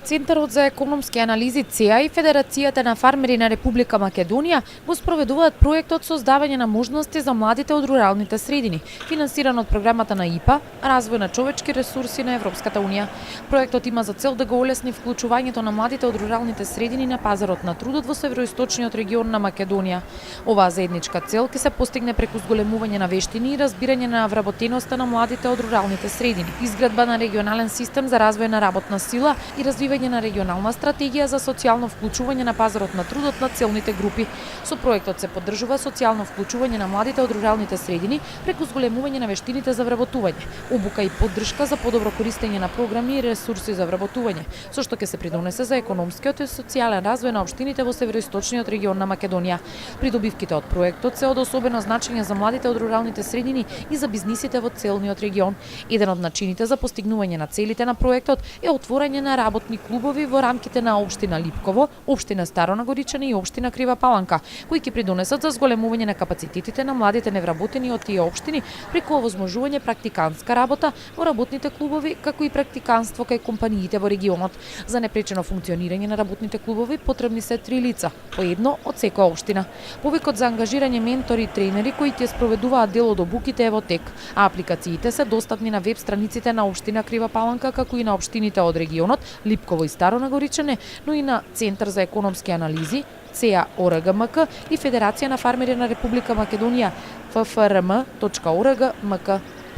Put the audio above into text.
Центарот за економски анализи ЦЕА и Федерацијата на фармери на Република Македонија го спроведуваат проектот создавање на можности за младите од руралните средини, финансиран од програмата на ИПА, развој на човечки ресурси на Европската унија. Проектот има за цел да го олесни вклучувањето на младите од руралните средини на пазарот на трудот во североисточниот регион на Македонија. Оваа заедничка цел ќе се постигне преку зголемување на вештини и разбирање на вработеноста на младите од руралните средини, изградба на регионален систем за развој на работна сила и развивање на регионална стратегија за социјално вклучување на пазарот на трудот на целните групи. Со проектот се поддржува социјално вклучување на младите од руралните средини преку зголемување на вештините за вработување, обука и поддршка за подобро користење на програми и ресурси за вработување, со што ќе се придонесе за економскиот и социјален развој на општините во североисточниот регион на Македонија. Придобивките од проектот се од особено значење за младите од руралните средини и за бизнисите во целниот регион. Еден од начините за постигнување на целите на проектот е отворање на работни клубови во рамките на општина Липково, општина Старо Нагоричани и општина Крива Паланка, кои ќе придонесат за зголемување на капацитетите на младите невработени од тие општини преку овозможување практикантска работа во работните клубови, како и практиканство кај компаниите во регионот. За непречено функционирање на работните клубови потребни се 3 лица, по едно од секоја општина. Повикот за ангажирање ментори и тренери кои ќе спроведуваат дел од обуките е во тек, а апликациите се достапни на веб страниците на општина Крива Паланка, како и на општините од регионот Липково и Старо Нагоричане, но и на Центар за економски анализи, ЦЕА ОРГМК и Федерација на фармери на Република Македонија, ffrm.org.mk.